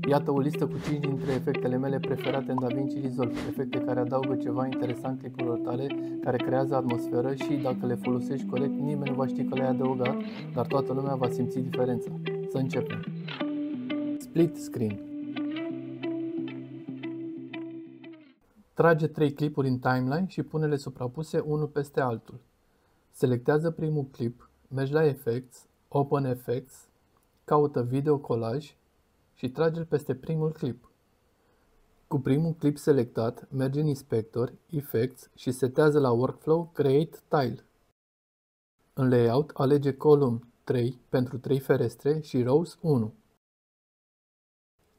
Iată o listă cu 5 dintre efectele mele preferate în DaVinci Resolve, efecte care adaugă ceva interesant clipurilor tale, care creează atmosferă și, dacă le folosești corect, nimeni nu va ști că le-ai adăugat, dar toată lumea va simți diferența. Să începem! Split Screen. Trage 3 clipuri în timeline și pune-le suprapuse unul peste altul. Selectează primul clip, mergi la Effects, Open Effects, caută Video Collage și trage-l peste primul clip. Cu primul clip selectat, mergi în Inspector, Effects și setează la Workflow Create Tile. În Layout, alege Column 3 pentru 3 ferestre și Rows 1.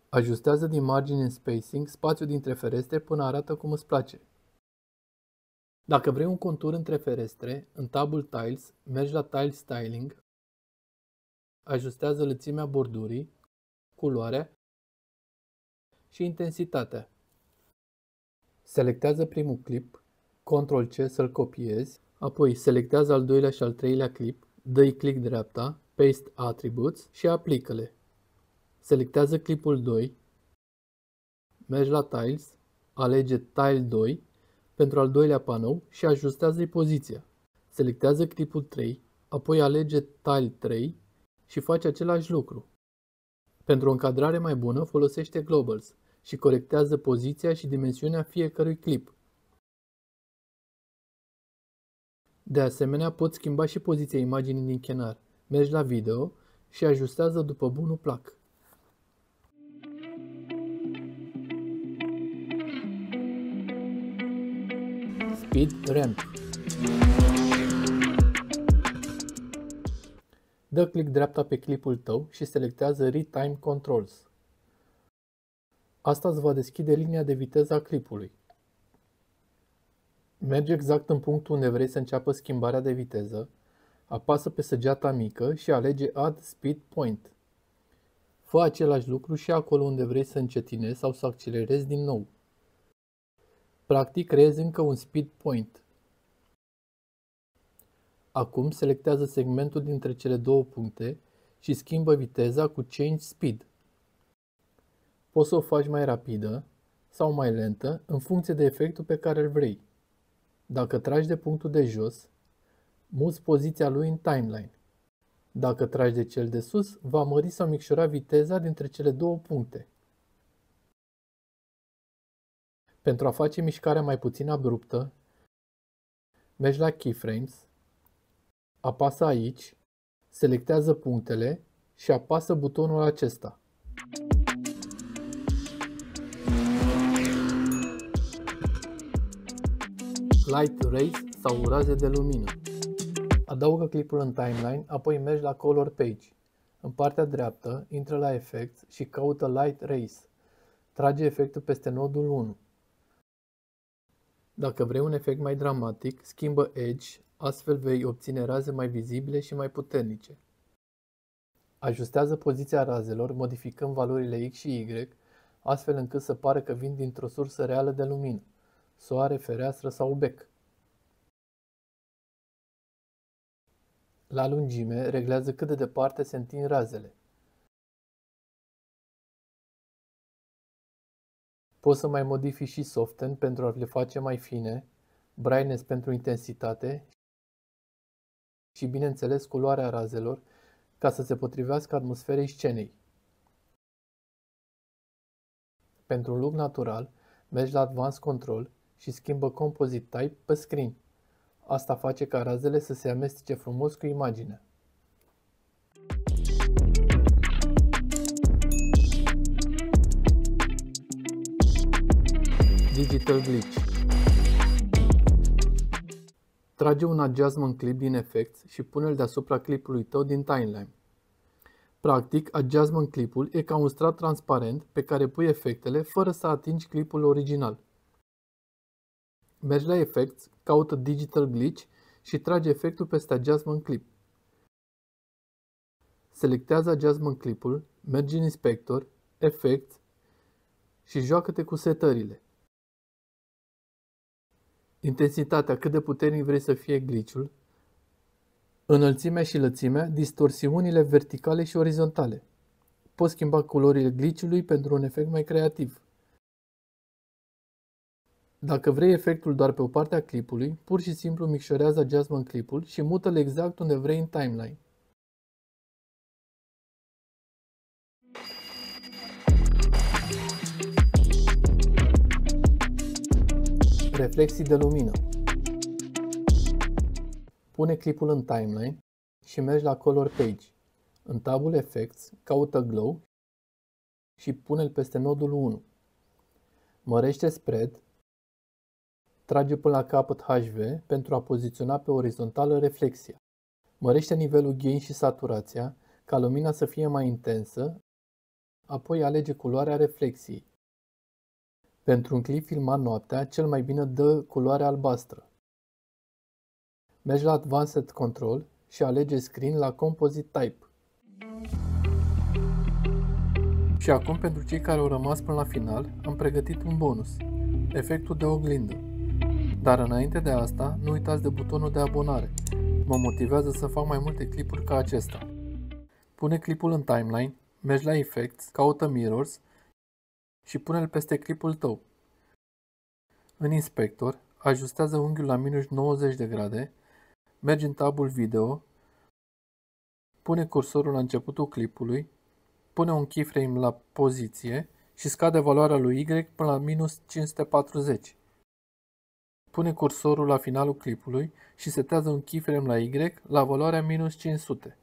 Ajustează din margini în spacing spațiul dintre ferestre până arată cum îți place. Dacă vrei un contur între ferestre, în tabul Tiles, mergi la Tile Styling, ajustează lățimea bordurii, culoarea și intensitatea. Selectează primul clip, Ctrl-C să-l copiezi, apoi selectează al doilea și al treilea clip, dă-i click dreapta, Paste Attributes și aplică-le. Selectează clipul 2, mergi la Tiles, alege Tile 2 pentru al doilea panou și ajustează-i poziția. Selectează clipul 3, apoi alege Tile 3 și face același lucru. Pentru o încadrare mai bună, folosește Globals și corectează poziția și dimensiunea fiecărui clip. De asemenea, poți schimba și poziția imaginii din chenar. Mergi la Video și ajustează după bunul plac. Speed Ramp. Dă click dreapta pe clipul tău și selectează Retime Controls. Asta îți va deschide linia de viteză a clipului. Mergi exact în punctul unde vrei să înceapă schimbarea de viteză, apasă pe săgeata mică și alege Add Speed Point. Fă același lucru și acolo unde vrei să încetinezi sau să accelerezi din nou. Practic, creezi încă un Speed Point. Acum selectează segmentul dintre cele două puncte și schimbă viteza cu Change Speed. Poți să o faci mai rapidă sau mai lentă în funcție de efectul pe care îl vrei. Dacă tragi de punctul de jos, muți poziția lui în timeline. Dacă tragi de cel de sus, va mări sau micșora viteza dintre cele două puncte. Pentru a face mișcarea mai puțin abruptă, mergi la Keyframes, apasă aici, selectează punctele și apasă butonul acesta. Light Rays sau raze de lumină. Adaugă clipul în timeline, apoi mergi la Color Page. În partea dreaptă, intră la Effects și caută Light Rays. Trage efectul peste nodul 1. Dacă vrei un efect mai dramatic, schimbă Edge, astfel vei obține raze mai vizibile și mai puternice. Ajustează poziția razelor, modificând valorile X și Y, astfel încât să pară că vin dintr-o sursă reală de lumină, soare, fereastră sau bec. La lungime, reglează cât de departe se întind razele. Poți să mai modifici și Soften pentru a le face mai fine, Brightness pentru intensitate și, bineînțeles, culoarea razelor, ca să se potrivească atmosferei scenei. Pentru un look natural, mergi la Advanced Control și schimbă Composite Type pe Screen. Asta face ca razele să se amestece frumos cu imaginea. Digital Glitch. Trage un adjustment clip din Effects și pune-l deasupra clipului tău din timeline. Practic, adjustment clipul e ca un strat transparent pe care pui efectele fără să atingi clipul original. Mergi la Effects, caută Digital Glitch și trage efectul peste adjustment clip. Selectează adjustment clipul, mergi în Inspector, Effects și joacă-te cu setările. Intensitatea, cât de puternic vrei să fie glitch-ul, înălțimea și lățimea, distorsiunile verticale și orizontale. poți schimba culorile glitch-ului pentru un efect mai creativ. Dacă vrei efectul doar pe o parte a clipului, pur și simplu micșorează adjustment clipul și mută-l exact unde vrei în timeline. Reflexii de lumină. Pune clipul în timeline și mergi la Color Page. În tabul Effects, caută Glow și pune-l peste nodul 1. Mărește Spread, trage până la capăt HV pentru a poziționa pe orizontală reflexia. Mărește nivelul Gain și saturația ca lumina să fie mai intensă, apoi alege culoarea reflexiei. Pentru un clip filmat noaptea, cel mai bine dă culoarea albastră. Mergi la Advanced Control și alege Screen la Composite Type. Și acum, pentru cei care au rămas până la final, am pregătit un bonus, efectul de oglindă. Dar înainte de asta, nu uitați de butonul de abonare. Mă motivează să fac mai multe clipuri ca acesta. Pune clipul în timeline, mergi la Effects, caută Mirrors și pune-l peste clipul tău. În inspector, ajustează unghiul la minus 90 de grade, mergi în tabul Video, pune cursorul la începutul clipului, pune un keyframe la poziție și scade valoarea lui Y până la minus 540. Pune cursorul la finalul clipului și setează un keyframe la Y la valoarea minus 500.